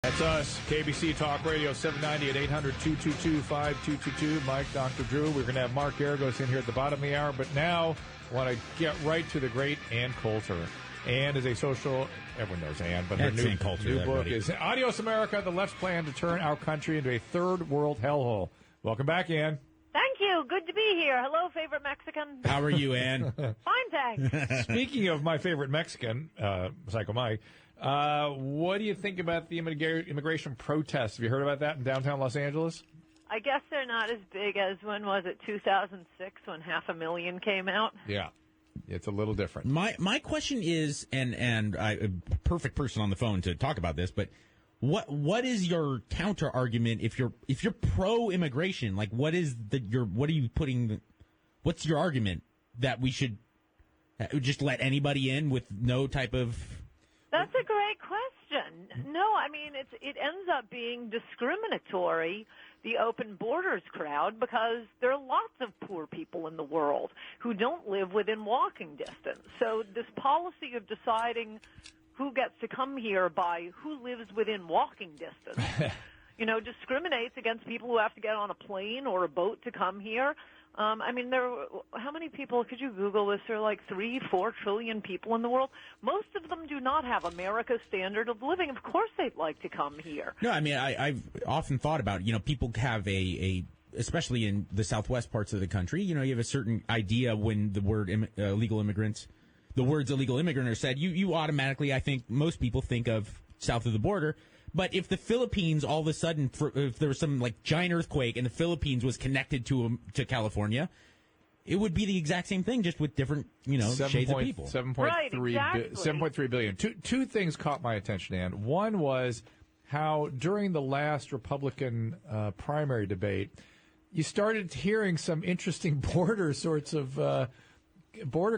That's us, KBC Talk Radio, 790 at 800-222-5222. Mike, Dr. Drew. We're going to have Mark Garagos in here at the bottom of the hour, but now I want to get right to the great Ann Coulter. Ann is a social, everyone knows Ann, but her new book is Adios America, The Left's Plan to Turn Our Country into a Third World Hellhole. Welcome back, Ann. Thank you. Good to be here. Hello, favorite Mexican. How are you, Ann? Fine, thanks. Speaking of my favorite Mexican, Psycho Mike, what do you think about the immigration protests? Have you heard about that in downtown Los Angeles? I guess they're not as big as, when was it, 2006, when 500,000 came out? Yeah. It's a little different. My question is, and a perfect person on the phone to talk about this, but what is your counter argument if you're pro immigration? Like, what's your argument that we should just let anybody in with no type of? That's a great question. No, I mean, it ends up being discriminatory, the open borders crowd, because there are lots of poor people in the world who don't live within walking distance. So this policy of deciding who gets to come here by who lives within walking distance, discriminates against people who have to get on a plane or a boat to come here. I mean, how many people, could you Google this? There are like 3-4 trillion people in the world. Most of them do not have America's standard of living. Of course they'd like to come here. No, I mean, I've often thought about, people have especially in the southwest parts of the country, you have a certain idea when the word illegal immigrants, the words illegal immigrant are said, you automatically, I think most people think of south of the border. But if the Philippines, all of a sudden, if there was some like giant earthquake and the Philippines was connected to California, it would be the exact same thing, just with different, shades of people. 7.3 billion. Two things caught my attention, Ann. One was how during the last Republican primary debate, you started hearing some interesting border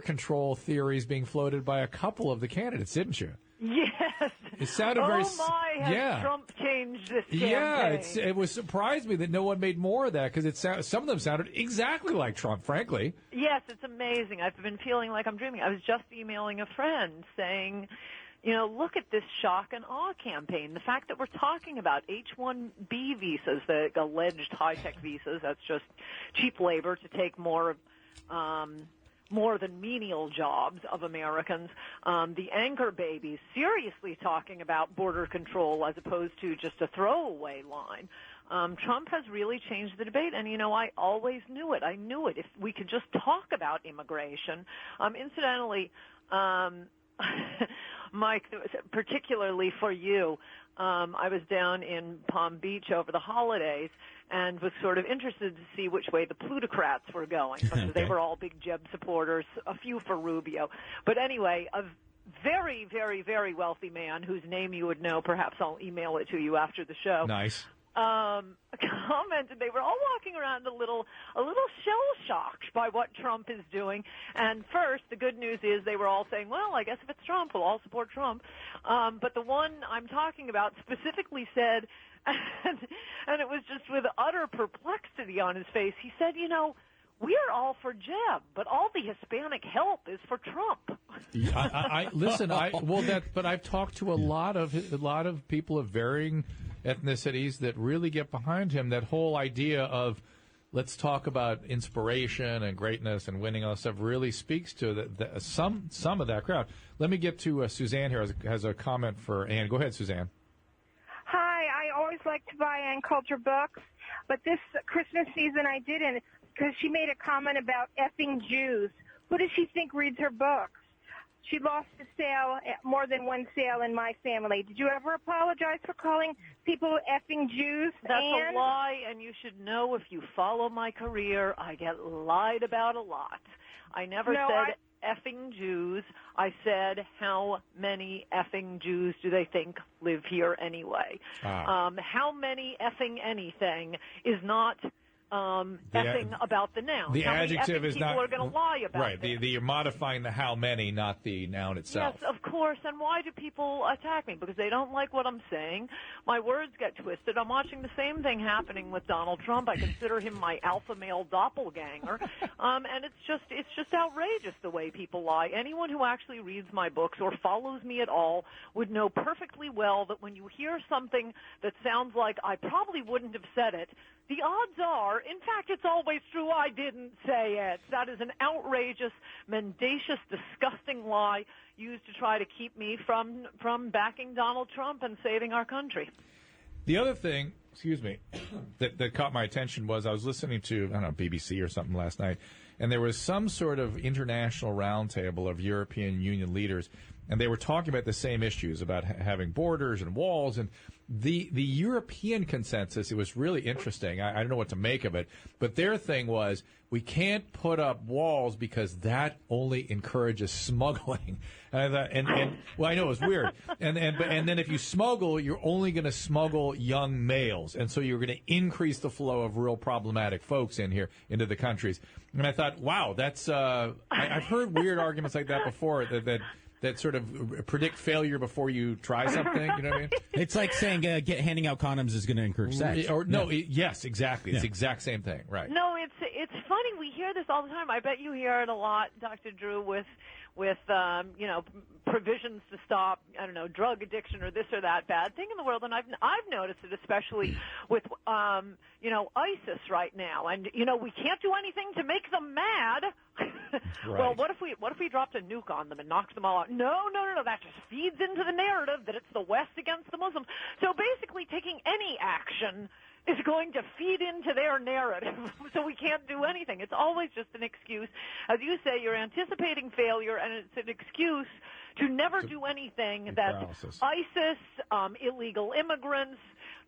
control theories being floated by a couple of the candidates, didn't you? Yes. It sounded very. Oh my! Has Trump changed this campaign? Yeah, it was surprised me that no one made more of that, because some of them sounded exactly like Trump, frankly. Yes, it's amazing. I've been feeling like I'm dreaming. I was just emailing a friend saying, look at this shock and awe campaign. The fact that we're talking about H-1B visas, the alleged high-tech visas, that's just cheap labor to take more than menial jobs of Americans, the anchor babies seriously talking about border control as opposed to just a throwaway line. Trump has really changed the debate, and, I always knew it. I knew it. If we could just talk about immigration. Incidentally, Mike, particularly for you, I was down in Palm Beach over the holidays and was sort of interested to see which way the plutocrats were going, because they were all big Jeb supporters, a few for Rubio. But anyway, a very, very, very wealthy man whose name you would know, perhaps I'll email it to you after the show. Nice. Commented they were all walking around a little shell-shocked by what Trump is doing. And first, the good news is they were all saying, well, I guess if it's Trump, we'll all support Trump. But the one I'm talking about specifically said, and it was just with utter perplexity on his face, he said, we are all for Jeb, but all the Hispanic help is for Trump. But I've talked to a lot of people of varying ethnicities that really get behind him. That whole idea of let's talk about inspiration and greatness and winning all stuff really speaks to some of that crowd. Let me get to Suzanne here has a comment for Ann. Go ahead, Suzanne. Hi, I always like to buy Ann Coulter books, but this Christmas season I didn't, because she made a comment about effing Jews. Who does she think reads her books? She lost a sale, more than one sale in my family. Did you ever apologize for calling people effing Jews? That's a lie, and you should know if you follow my career, I get lied about a lot. I never said effing Jews. I said, how many effing Jews do they think live here anyway? How many effing anything is not effing about the noun. The how many adjective effing is people not are going to lie about right. this. You're modifying the how many, not the noun itself. Yes, of course. And why do people attack me? Because they don't like what I'm saying. My words get twisted. I'm watching the same thing happening with Donald Trump. I consider him my alpha male doppelganger, and it's just outrageous the way people lie. Anyone who actually reads my books or follows me at all would know perfectly well that when you hear something that sounds like I probably wouldn't have said it, the odds are, in fact, it's always true, I didn't say it. That is an outrageous, mendacious, disgusting lie used to try to keep me from backing Donald Trump and saving our country. The other thing, that caught my attention was I was listening to, I don't know, BBC or something last night, and there was some sort of international roundtable of European Union leaders, and they were talking about the same issues, about having borders and walls, and the European consensus, it was really interesting. I don't know what to make of it, but their thing was, we can't put up walls because that only encourages smuggling. And well, I know it was weird. And then if you smuggle, you're only going to smuggle young males, and so you're going to increase the flow of real problematic folks in here into the countries. And I thought, wow, that's I've heard weird arguments like that before that sort of predict failure before you try something. You know what I mean? It's like saying handing out condoms is going to encourage sex. Yes, exactly. It's the exact same thing, right? No, it's funny. We hear this all the time. I bet you hear it a lot, Dr. Drew, with provisions to stop, I don't know, drug addiction or this or that bad thing in the world. And I've noticed it especially with ISIS right now. And we can't do anything to make them mad. Right. Well, what if we dropped a nuke on them and knocked them all out? No. That just feeds into the narrative that it's the West against the Muslims. So basically, taking any action is going to feed into their narrative, so we can't do anything. It's always just an excuse. As you say, you're anticipating failure, and it's an excuse to never do anything that ISIS, illegal immigrants,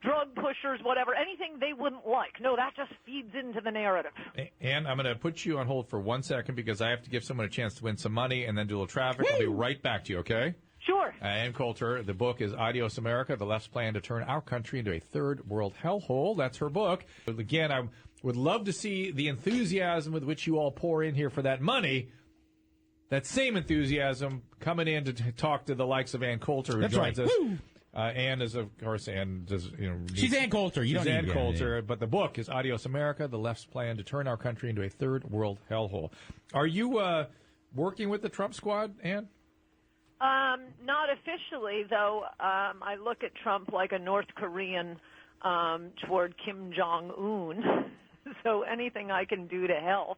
drug pushers, whatever, anything they wouldn't like. No, that just feeds into the narrative. And I'm going to put you on hold for 1 second because I have to give someone a chance to win some money and then do a little traffic. I'll be right back to you, okay? Sure. Ann Coulter. The book is Adios America, The Left's Plan to Turn Our Country into a Third World Hellhole. That's her book. But again, I would love to see the enthusiasm with which you all pour in here for that money. That same enthusiasm coming in to talk to the likes of Ann Coulter, who joins us. Woo! Ann is, of course, she's Ann Coulter. She's Ann Coulter, but the book is Adios America, The Left's Plan to Turn Our Country into a Third World Hellhole. Are you working with the Trump squad, Ann? Not officially, though. I look at Trump like a North Korean toward Kim Jong-un. So anything I can do to help.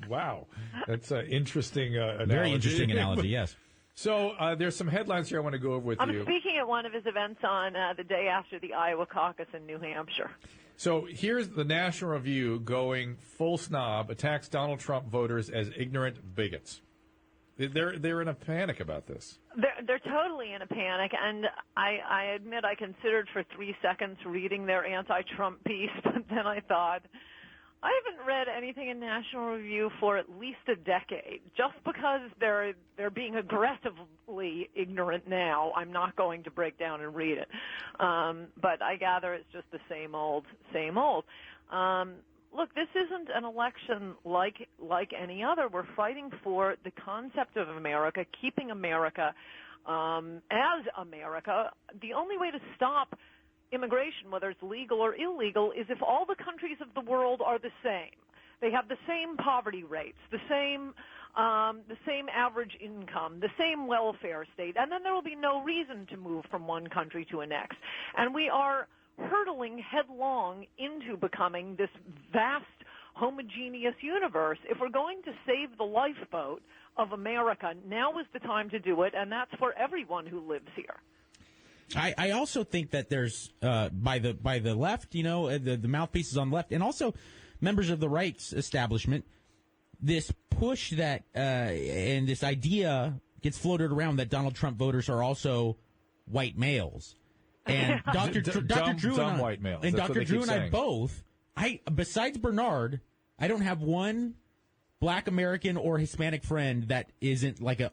Wow. That's an interesting analogy. Very interesting analogy, yes. So there's some headlines here I want to go over with you. I'm speaking at one of his events on the day after the Iowa caucus in New Hampshire. So here's the National Review going full snob, attacks Donald Trump voters as ignorant bigots. They're in a panic about this. They're totally in a panic, and I admit I considered for 3 seconds reading their anti-Trump piece, but then I thought, I haven't read anything in National Review for at least a decade. Just because they're being aggressively ignorant now, I'm not going to break down and read it. But I gather it's just the same old, same old. Look, this isn't an election like any other. We're fighting for the concept of America, keeping America as America. The only way to stop immigration, whether it's legal or illegal, is if all the countries of the world are the same. They have the same poverty rates, the same average income, the same welfare state, and then there will be no reason to move from one country to the next. And we are hurtling headlong into becoming this vast, homogeneous universe. If we're going to save the lifeboat of America, now is the time to do it, and that's for everyone who lives here. I also think that there's by the left, the mouthpieces on the left, and also members of the rights establishment, this push that and this idea gets floated around that Donald Trump voters are also white males. And Dr. Drew white males. And Dr. Drew and I saying. both, besides Bernard, I don't have one Black American or Hispanic friend that isn't like a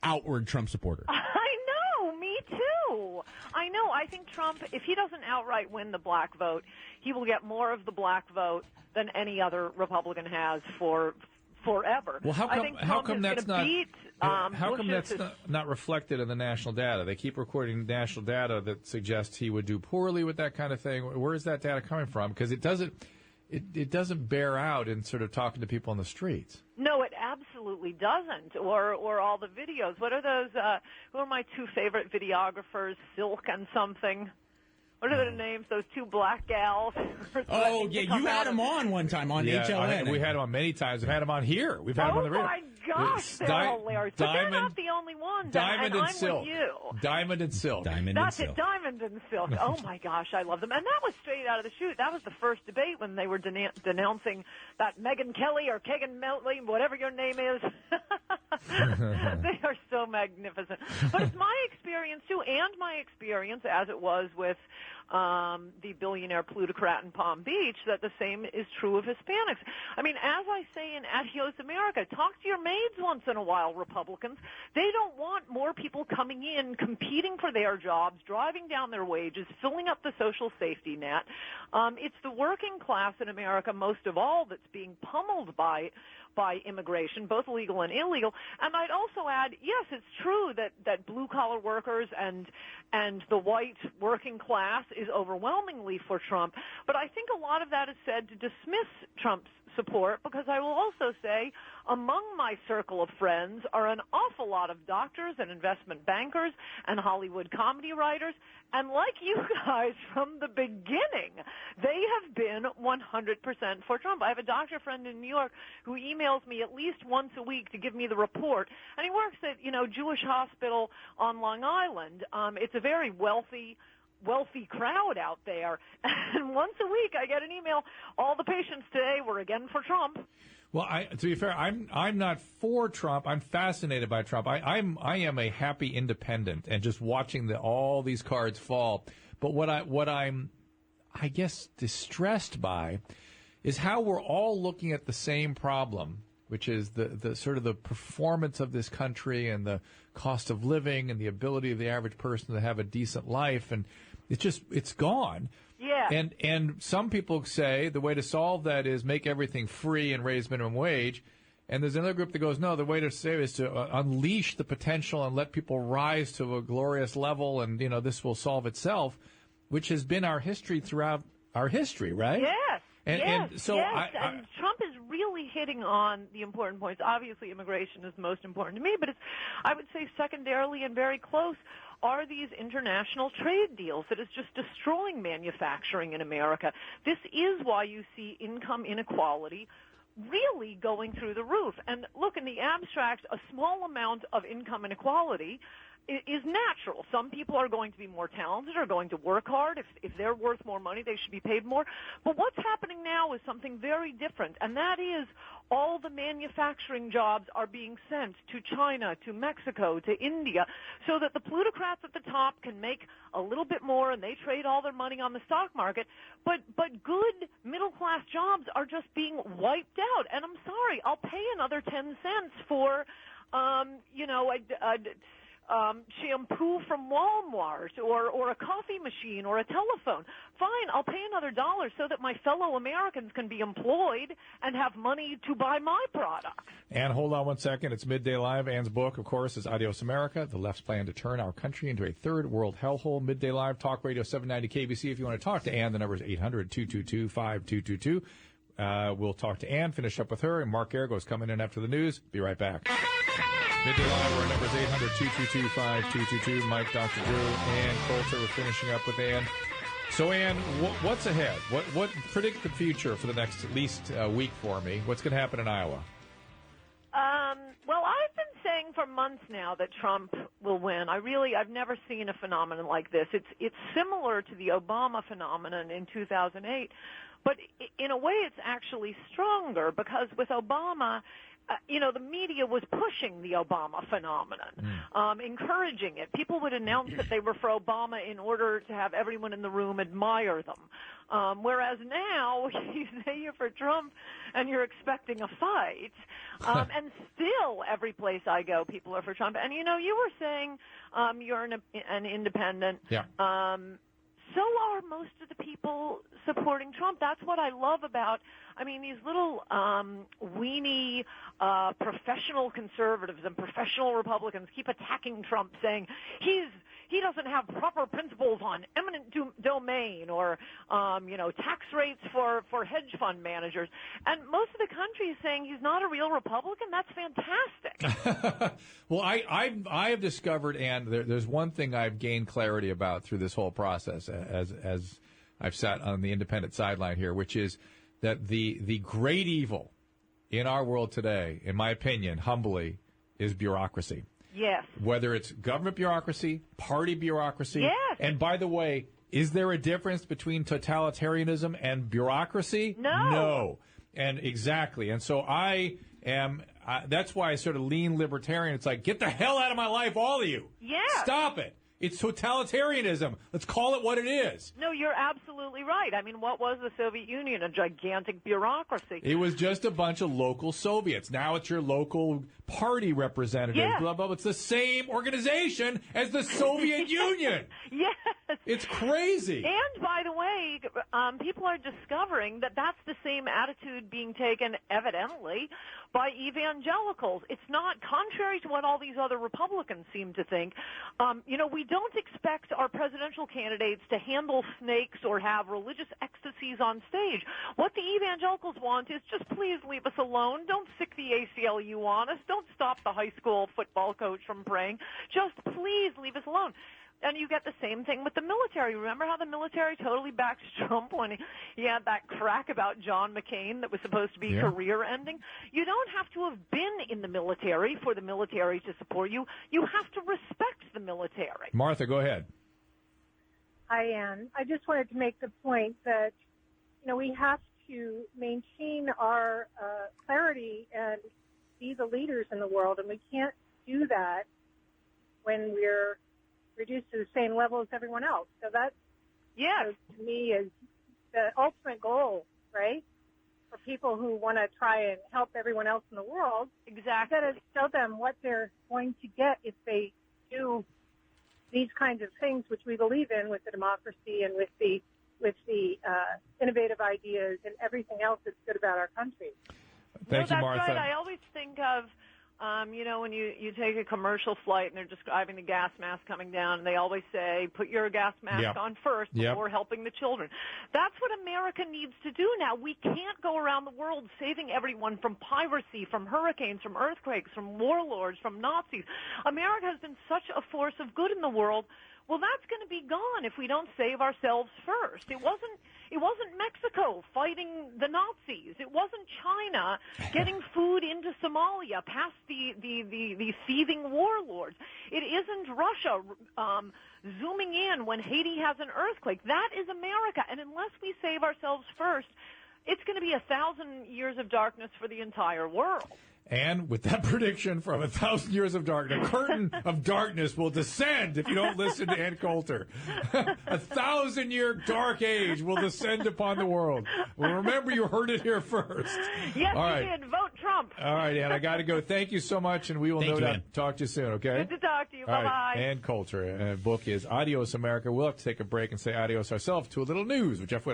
outward Trump supporter. I know, me too. I know. I think Trump, if he doesn't outright win the black vote, he will get more of the black vote than any other Republican has for forever. Well, how come that's not reflected in the national data? They keep recording national data that suggests he would do poorly with that kind of thing. Where is that data coming from? Because it doesn't bear out in sort of talking to people on the streets. No, it absolutely doesn't. Or all the videos. What are those? Who are my two favorite videographers? Silk and something. What are their names? Those two black gals. Oh, yeah, you had them on one time on HLN. We had them on many times. We've had them on here. We've had them on the radio. Oh, my gosh, they're hilarious. But they're not the only ones. Diamond and I'm Silk. With you. Diamond and Silk. That's it, Diamond and Silk. Oh, my gosh, I love them. And that was straight out of the chute. That was the first debate when they were denouncing that Megyn Kelly or Kagan Meltley, whatever your name is. They are so magnificent. But it's my experience, too, and my experience as it was with the billionaire plutocrat in Palm Beach, that the same is true of Hispanics. I mean, as I say in Adios America, talk to your maids once in a while, Republicans. They don't want more people coming in, competing for their jobs, driving down their wages, filling up the social safety net. It's the working class in America, most of all, that's being pummeled by immigration, both legal and illegal. And I'd also add, yes, it's true that blue-collar workers and the white working class is overwhelmingly for Trump. But I think a lot of that is said to dismiss Trump's support, because I will also say among my circle of friends are an awful lot of doctors and investment bankers and Hollywood comedy writers. And like you guys from the beginning, they have been 100% for Trump. I have a doctor friend in New York who emails me at least once a week to give me the report. And he works at, Jewish Hospital on Long Island. It's a very wealthy crowd out there. And once a week I get an email, all the patients today were again for Trump. Well, to be fair, I'm not for Trump. I'm fascinated by Trump. I am a happy independent and just watching all these cards fall. But what I'm I guess distressed by is how we're all looking at the same problem, which is the sort of the performance of this country and the cost of living and the ability of the average person to have a decent life, and it's gone. Yeah. And some people say the way to solve that is make everything free and raise minimum wage. And there's another group that goes, no, the way to save is to unleash the potential and let people rise to a glorious level, and this will solve itself, which has been our history throughout our history, right? Yes. And so and Trump is really hitting on the important points. Obviously, immigration is most important to me, but I would say secondarily and very close are these international trade deals that is just destroying manufacturing in America. This is why you see income inequality really going through the roof. And look, in the abstract, a small amount of income inequality is natural. Some people are going to be more talented, are going to work hard. If they're worth more money, they should be paid more. But what's happening now is something very different, and that is all the manufacturing jobs are being sent to China, to Mexico, to India, so that the plutocrats at the top can make a little bit more, and they trade all their money on the stock market. But good middle-class jobs are just being wiped out. And I'm sorry, I'll pay another 10 cents for, shampoo from Walmart or a coffee machine or a telephone. Fine, I'll pay another $1 so that my fellow Americans can be employed and have money to buy my products. Ann, hold on one second. It's Midday Live. Ann's book, of course, is Adios America, The Left's Plan to Turn Our Country into a Third World Hellhole. Midday Live, Talk Radio 790 KBC. If you want to talk to Ann, the number is 800-222-5222. We'll talk to Ann, finish up with her, and Mark Arago is coming in after the news. Be right back. Midday Live, our number is 800-222-5222. Mike, Dr. Drew, Ann Coulter. We're finishing up with Ann. So, Ann, what's ahead? What predict the future for the next at least week for me? What's going to happen in Iowa? Well, I've been saying for months now that Trump will win. I've never seen a phenomenon like this. It's similar to the Obama phenomenon in 2008, but in a way it's actually stronger, because with Obama, the media was pushing the Obama phenomenon, encouraging it. People would announce that they were for Obama in order to have everyone in the room admire them. Whereas now, you say you're for Trump and you're expecting a fight, and still every place I go, people are for Trump. And, you were saying you're an independent. Yeah. So are most of the people supporting Trump. That's what I love about, these little weenie professional conservatives and professional Republicans keep attacking Trump, saying he doesn't have proper principles on eminent domain or, tax rates for hedge fund managers. And most of the country is saying he's not a real Republican. That's fantastic. Well, I have discovered, and there's one thing I've gained clarity about through this whole process as I've sat on the independent sideline here, which is that the great evil in our world today, in my opinion, humbly, is bureaucracy. Yes. Whether it's government bureaucracy, party bureaucracy. Yes. And by the way, is there a difference between totalitarianism and bureaucracy? No. No. And exactly. And so that's why I sort of lean libertarian. It's like, get the hell out of my life, all of you. Yeah. Stop it. It's totalitarianism. Let's call it what it is. No, you're absolutely right. What was the Soviet Union? A gigantic bureaucracy. It was just a bunch of local Soviets. Now it's your local party representatives. Yes. Blah, blah, blah. It's the same organization as the Soviet Union. Yes. It's crazy. And, by the way, people are discovering that that's the same attitude being taken, evidently, by evangelicals. It's not contrary to what all these other Republicans seem to think. We don't expect our presidential candidates to handle snakes or have religious ecstasies on stage. What the evangelicals want is just please leave us alone. Don't sick the ACLU on us. Don't stop the high school football coach from praying. Just please leave us alone. And you get the same thing with the military. Remember how the military totally backed Trump when he had that crack about John McCain that was supposed to be career-ending? You don't have to have been in the military for the military to support you. You have to respect the military. Martha, go ahead. Hi, Ann. I just wanted to make the point that, we have to maintain our clarity and be the leaders in the world, and we can't do that when we're reduced to the same level as everyone else. So that, to me, is the ultimate goal, right? For people who want to try and help everyone else in the world. Exactly. You've got to show them what they're going to get if they do these kinds of things, which we believe in with the democracy and with the innovative ideas and everything else that's good about our country. Thank you, Martha. That's right. I always think of, when you take a commercial flight and they're describing the gas mask coming down, and they always say, put your gas mask on first before helping the children. That's what America needs to do now. We can't go around the world saving everyone from piracy, from hurricanes, from earthquakes, from warlords, from Nazis. America has been such a force of good in the world. Well, that's going to be gone if we don't save ourselves first. It wasn't Mexico fighting the Nazis. It wasn't China getting food into Somalia past the seething warlords. It isn't Russia zooming in when Haiti has an earthquake. That is America. And unless we save ourselves first, it's going to be 1,000 years of darkness for the entire world. And with that prediction from 1,000 years of darkness, a curtain of darkness will descend if you don't listen to Ann Coulter. 1,000-year dark age will descend upon the world. Well, remember, you heard it here first. Yes, All right. you did. Vote Trump. All right, Ann, I got to go. Thank you so much, and we will no doubt talk to you soon, okay? Good to talk to you. All Bye-bye. right. Ann Coulter. Book is Adios, America. We'll have to take a break and say adios ourselves to a little news with Jeff Whittle.